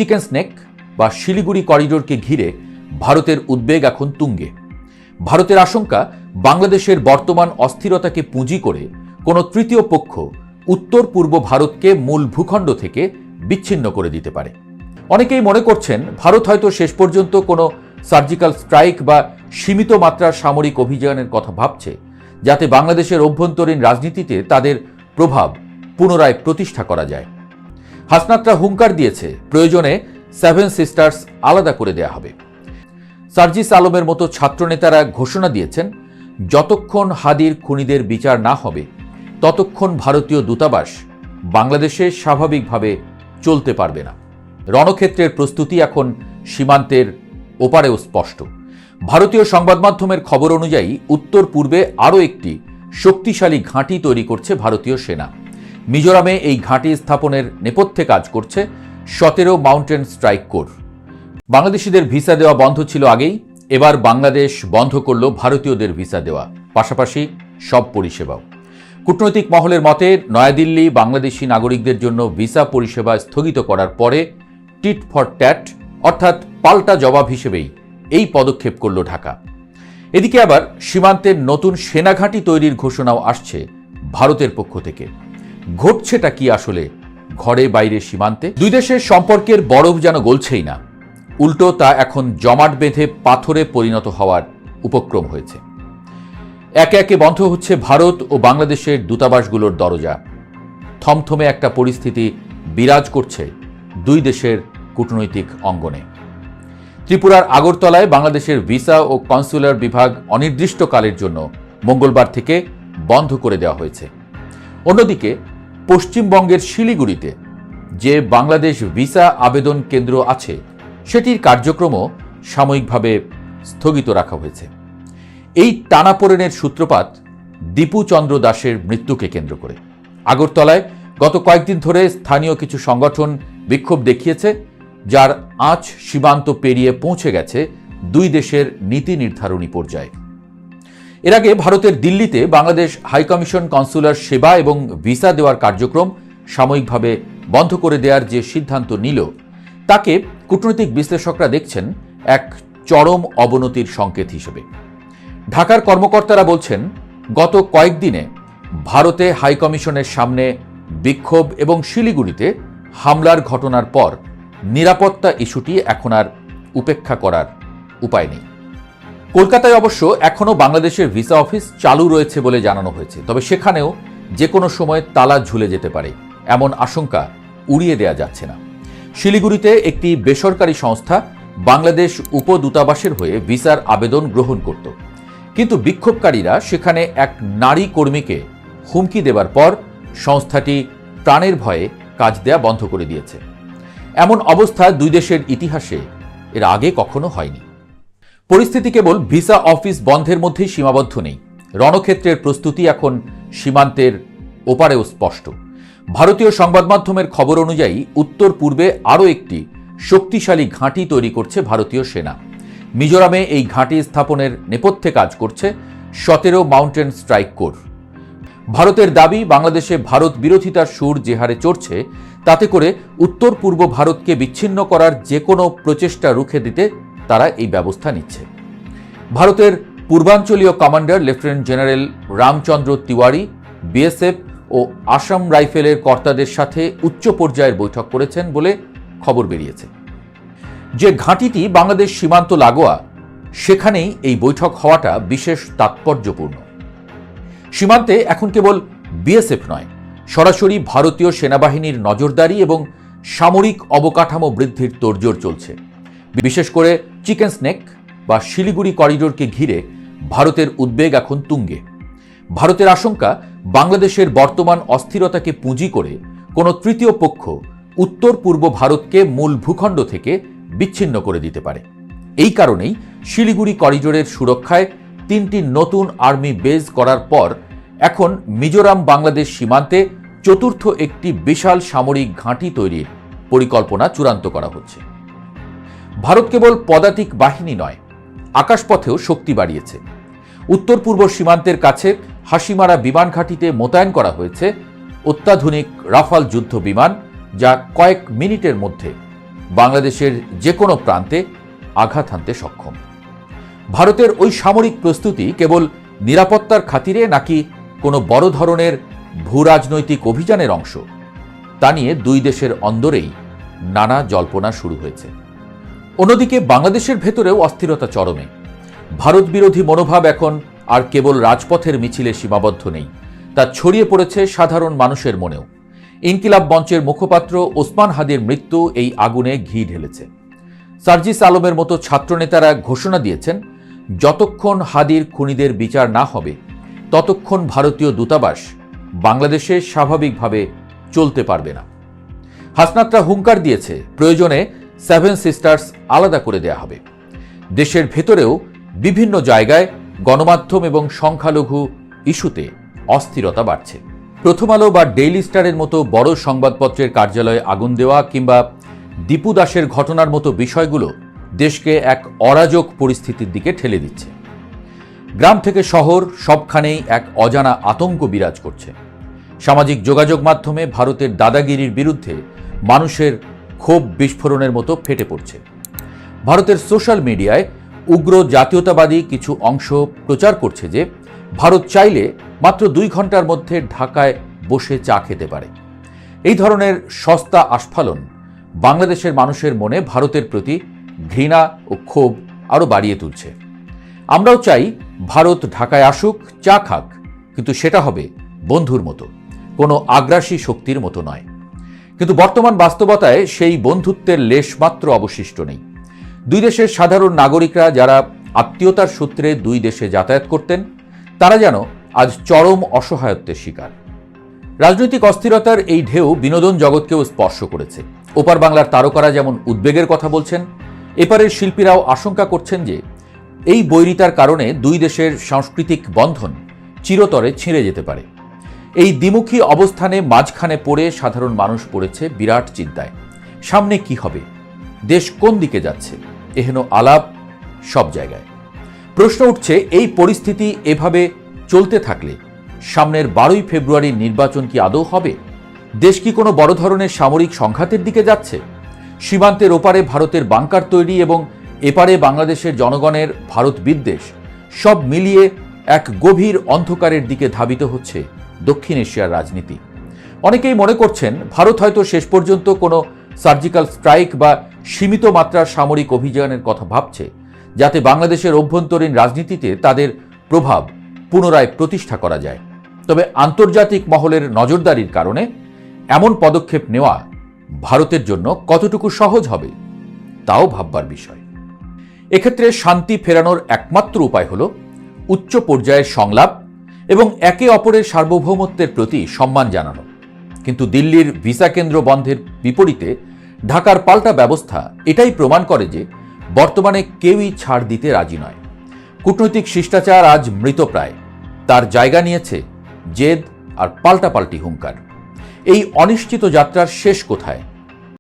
Chicken snake বা শিলিগুড়ি করিডোরকে ঘিরে ভারতের উদ্বেগ এখন তুঙ্গে। ভারতের আশঙ্কা, বাংলাদেশের বর্তমান অস্থিরতাকে পুঁজি করে কোনো তৃতীয় পক্ষ উত্তর পূর্ব ভারতকে মূল ভূখণ্ড থেকে বিচ্ছিন্ন করে দিতে পারে। অনেকেই মনে করছেন ভারত হয়তো শেষ পর্যন্ত কোনো সার্জিক্যাল স্ট্রাইক বা সীমিত মাত্রার সামরিক অভিযানের কথা ভাবছে, যাতে বাংলাদেশের অভ্যন্তরীণ রাজনীতিতে তাদের প্রভাব পুনরায় প্রতিষ্ঠা করা যায়। হাসনাতরা হুঙ্কার দিয়েছে, প্রয়োজনে 7 সিস্টার্স আলাদা করে দেয়া হবে। সার্জিস আলমের মতো ছাত্রনেতারা ঘোষণা দিয়েছেন, যতক্ষণ হাদির খুনিদের বিচার না হবে ততক্ষণ ভারতীয় দূতাবাস বাংলাদেশে স্বাভাবিকভাবে চলতে পারবে না। রণক্ষেত্রের প্রস্তুতি এখন সীমান্তের ওপারেও স্পষ্ট। ভারতীয় সংবাদ মাধ্যমের খবর অনুযায়ী উত্তর পূর্বে আরও একটি শক্তিশালী ঘাঁটি তৈরি করছে ভারতীয় সেনা। মিজোরামে এই ঘাঁটি স্থাপনের নেপথ্যে কাজ করছে 17 মাউন্টেন স্ট্রাইক কোর। বাংলাদেশিদের ভিসা দেওয়া বন্ধ ছিল আগেই, এবার বাংলাদেশ বন্ধ করল ভারতীয়দের ভিসা দেওয়া, পাশাপাশি সব পরিষেবাও। কূটনৈতিক মহলের মতে নয়াদিল্লি বাংলাদেশি নাগরিকদের জন্য ভিসা পরিষেবা স্থগিত করার পরে টিট ফর ট্যাট অর্থাৎ পাল্টা জবাব হিসেবেই এই পদক্ষেপ করল ঢাকা। এদিকে আবার সীমান্তের নতুন সেনাঘাঁটি তৈরির ঘোষণাও আসছে ভারতের পক্ষ থেকে। ঘটছেটা কি আসলে ঘরে বাইরে সীমান্তে? দুই দেশের সম্পর্কের বরফ যেন গলছেই না, উল্টো তা এখন জমাট বেঁধে পাথরে পরিণত হওয়ার উপক্রম হয়েছে। একে একে বন্ধ হচ্ছে ভারত ও বাংলাদেশের দূতাবাসগুলোর দরজা। থমথমে একটা পরিস্থিতি বিরাজ করছে দুই দেশের কূটনৈতিক অঙ্গনে। ত্রিপুরার আগরতলায় বাংলাদেশের ভিসা ও কনসুলার বিভাগ অনির্দিষ্টকালের জন্য মঙ্গলবার থেকে বন্ধ করে দেওয়া হয়েছে। অন্যদিকে পশ্চিমবঙ্গের শিলিগুড়িতে যে বাংলাদেশ ভিসা আবেদন কেন্দ্র আছে সেটির কার্যক্রমও সাময়িকভাবে স্থগিত রাখা হয়েছে। এই টানাপোড়েনের সূত্রপাত দীপু চন্দ্র দাসের মৃত্যুকে কেন্দ্র করে। আগরতলায় গত কয়েকদিন ধরে স্থানীয় কিছু সংগঠন বিক্ষোভ দেখিয়েছে, যার আঁচ সীমান্ত পেরিয়ে পৌঁছে গেছে দুই দেশের নীতি নির্ধারণী পর্যায়ে। এর আগে ভারতের দিল্লিতে বাংলাদেশ হাইকমিশন কনসুলার সেবা এবং ভিসা দেওয়ার কার্যক্রম সাময়িকভাবে বন্ধ করে দেওয়ার যে সিদ্ধান্ত নিল, তাকে কূটনৈতিক বিশ্লেষকরা দেখছেন এক চরম অবনতির সংকেত হিসেবে। ঢাকার কর্মকর্তারা বলছেন, গত কয়েকদিনে ভারতে হাইকমিশনের সামনে বিক্ষোভ এবং শিলিগুড়িতে হামলার ঘটনার পর নিরাপত্তা ইস্যুটি এখন আর উপেক্ষা করার উপায় নেই। কলকাতায় অবশ্য এখনও বাংলাদেশের ভিসা অফিস চালু রয়েছে বলে জানানো হয়েছে, তবে সেখানেও যে কোনো সময় তালা ঝুলে যেতে পারে এমন আশঙ্কা উড়িয়ে দেওয়া যাচ্ছে না। শিলিগুড়িতে একটি বেসরকারি সংস্থা বাংলাদেশ উপদূতাবাসের হয়ে ভিসার আবেদন গ্রহণ করত, কিন্তু বিক্ষোভকারীরা সেখানে এক নারী কর্মীকে হুমকি দেবার পর সংস্থাটি প্রাণের ভয়ে কাজ দেয়া বন্ধ করে দিয়েছে। এমন অবস্থা দুই দেশের ইতিহাসে এর আগে কখনো হয়নি। পরিস্থিতি কেবল ভিসা অফিস বন্ধের মধ্যেই সীমাবদ্ধ নেই। রণক্ষেত্রের প্রস্তুতি এখন সীমান্তের ওপারেও স্পষ্ট। ভারতীয় সংবাদ মাধ্যমের খবর অনুযায়ী উত্তর পূর্বে আরও একটি শক্তিশালী ঘাঁটি তৈরি করছে ভারতীয় সেনা। মিজোরামে এই ঘাঁটি স্থাপনের নেপথ্যে কাজ করছে 17 মাউন্টেন স্ট্রাইক কোর। ভারতের দাবি, বাংলাদেশে ভারত বিরোধিতার সুর যে হারে চড়ছে, তাতে করে উত্তর পূর্ব ভারতকে বিচ্ছিন্ন করার যে কোনো প্রচেষ্টা রুখে দিতে তারা এই ব্যবস্থা নিচ্ছে। ভারতের পূর্বাঞ্চলীয় commander lieutenant general Ramchandra Tiwari BSF ও আসাম রাইফেলের কর্তাদের সাথে উচ্চ পর্যায়ের বৈঠক করেছেন বলে খবর বেরিয়েছে। যে ঘাঁটিটি বাংলাদেশ সীমান্ত লাগোয়া, সেখানেই এই বৈঠক হওয়াটা বিশেষ তাৎপর্যপূর্ণ। সীমান্তে এখন কেবল বিএসএফ নয়, সরাসরি ভারতীয় সেনাবাহিনীর নজরদারি এবং সামরিক অবকাঠামো বৃদ্ধির তোড়জোড় চলছে। বিশেষ করে চিকেন স্নেক বা শিলিগুড়ি করিডোরকে ঘিরে ভারতের উদ্বেগ এখন তুঙ্গে। ভারতের আশঙ্কা, বাংলাদেশের বর্তমান অস্থিরতাকে পুঁজি করে কোনো তৃতীয় পক্ষ উত্তর পূর্ব ভারতকে মূল ভূখণ্ড থেকে বিচ্ছিন্ন করে দিতে পারে। এই কারণেই শিলিগুড়ি করিডোরের সুরক্ষায় 3টি নতুন আর্মি বেজ করার পর এখন মিজোরাম বাংলাদেশ সীমান্তে চতুর্থ একটি বিশাল সামরিক ঘাঁটি তৈরির পরিকল্পনা চূড়ান্ত করা হচ্ছে। ভারত কেবল পদাতিক বাহিনী নয়, আকাশপথেও শক্তি বাড়িয়েছে। উত্তর পূর্ব সীমান্তের কাছে হাসিমারা বিমান ঘাঁটিতে মোতায়েন করা হয়েছে অত্যাধুনিক রাফাল যুদ্ধ বিমান, যা কয়েক মিনিটের মধ্যে বাংলাদেশের যে কোনো প্রান্তে আঘাত হানতে সক্ষম। ভারতের ওই সামরিক প্রস্তুতি কেবল নিরাপত্তার খাতিরে নাকি কোনো বড় ধরনের ভূরাজনৈতিক অভিযানের অংশ, তা নিয়ে দুই দেশের অন্দরেই নানা জল্পনা শুরু হয়েছে। অন্যদিকে বাংলাদেশের ভেতরেও অস্থিরতা চরমে। ভারত বিরোধী মনোভাব এখন আর কেবল রাজপথের মিছিলে সীমাবদ্ধ নেই, তা ছড়িয়ে পড়েছে সাধারণ মানুষের মনেও। ইনকিলাব মঞ্চের মুখপাত্র ওসমান হাদির মৃত্যু এই আগুনে ঘি ঢেলেছে। সার্জিস আলমের মতো ছাত্রনেতারা ঘোষণা দিয়েছেন, যতক্ষণ হাদির খুনিদের বিচার না হবে ততক্ষণ ভারতীয় দূতাবাস বাংলাদেশে স্বাভাবিকভাবে চলতে পারবে না। হাসনাতরা হুঙ্কার দিয়েছে, প্রয়োজনে 7 সিস্টার্স আলাদা করে দেয়া হবে। দেশের ভেতরেও বিভিন্ন জায়গায় গণমাধ্যম এবং সংখ্যালঘু ইস্যুতে অস্থিরতা বাড়ছে। প্রথম আলো বা ডেইলি স্টারের মতো বড় সংবাদপত্রের কার্যালয়ে আগুন দেওয়া কিংবা দীপু দাসের ঘটনার মতো বিষয়গুলো দেশকে এক অরাজক পরিস্থিতির দিকে ঠেলে দিচ্ছে। গ্রাম থেকে শহর সবখানেই এক অজানা আতঙ্ক বিরাজ করছে। সামাজিক যোগাযোগ মাধ্যমে ভারতের দাদাগিরির বিরুদ্ধে মানুষের ক্ষোভ বিস্ফোরণের মতো ফেটে পড়ছে। ভারতের সোশ্যাল মিডিয়ায় উগ্র জাতীয়তাবাদী কিছু অংশ প্রচার করছে যে ভারত চাইলে মাত্র 2 ঘন্টার মধ্যে ঢাকায় বসে চা খেতে পারে। এই ধরনের সস্তা আস্ফালন বাংলাদেশের মানুষের মনে ভারতের প্রতি ঘৃণা ও ক্ষোভ আরও বাড়িয়ে তুলছে। আমরাও চাই ভারত ঢাকায় আসুক, চা খাক, কিন্তু সেটা হবে বন্ধুর মতো, কোনো আগ্রাসী শক্তির মতো নয়। কিন্তু বর্তমান বাস্তবতায় সেই বন্ধুত্বের লেশমাত্র অবশিষ্ট নেই। দুই দেশের সাধারণ নাগরিকরা যারা আত্মীয়তার সূত্রে দুই দেশে যাতায়াত করতেন, তারা যেন আজ চরম অসহায়ত্বের শিকার। রাজনৈতিক অস্থিরতার এই ঢেউ বিনোদন জগৎকেও স্পর্শ করেছে। ওপার বাংলার তারকারা যেমন উদ্বেগের কথা বলছেন, এপারের শিল্পীরাও আশঙ্কা করছেন যে এই বৈরিতার কারণে দুই দেশের সাংস্কৃতিক বন্ধন চিরতরে ছিঁড়ে যেতে পারে। এই দ্বিমুখী অবস্থানে মাঝখানে পড়ে সাধারণ মানুষ পড়েছে বিরাট চিন্তায়। সামনে কি হবে, দেশ কোন দিকে যাচ্ছে, এহেন আলাপ সব জায়গায়। প্রশ্ন উঠছে, এই পরিস্থিতি এভাবে চলতে থাকলে সামনের 12ই ফেব্রুয়ারির নির্বাচন কি আদৌ হবে? দেশ কি কোনো বড় ধরনের সামরিক সংঘাতের দিকে যাচ্ছে? সীমান্তের ওপারে ভারতের বাংকার তৈরি এবং এপারে বাংলাদেশের জনগণের ভারত বিদ্বেষ, সব মিলিয়ে এক গভীর অন্ধকারের দিকে ধাবিত হচ্ছে দক্ষিণ এশিয়ার রাজনীতি। অনেকেই মনে করছেন ভারত হয়তো শেষ পর্যন্ত কোনো সার্জিক্যাল স্ট্রাইক বা সীমিত মাত্রার সামরিক অভিযানের কথা ভাবছে, যাতে বাংলাদেশের অভ্যন্তরীণ রাজনীতিতে তাদের প্রভাব পুনরায় প্রতিষ্ঠা করা যায়। তবে আন্তর্জাতিক মহলের নজরদারির কারণে এমন পদক্ষেপ নেওয়া ভারতের জন্য কতটুকু সহজ হবে তাও ভাববার বিষয়। এক্ষেত্রে শান্তি ফেরানোর একমাত্র উপায় হল উচ্চ পর্যায়ের সংলাপ এবং একে অপরের সার্বভৌমত্বের প্রতি সম্মান জানানো। কিন্তু দিল্লির ভিসা কেন্দ্র বন্ধের বিপরীতে ঢাকার পাল্টা ব্যবস্থা এটাই প্রমাণ করে যে বর্তমানে কেউই ছাড় দিতে রাজি নয়। কূটনৈতিক শিষ্টাচার আজ মৃতপ্রায়, তার জায়গা নিয়েছে জেদ আর পাল্টাপাল্টি হুঙ্কার। এই অনিশ্চিত যাত্রার শেষ কোথায়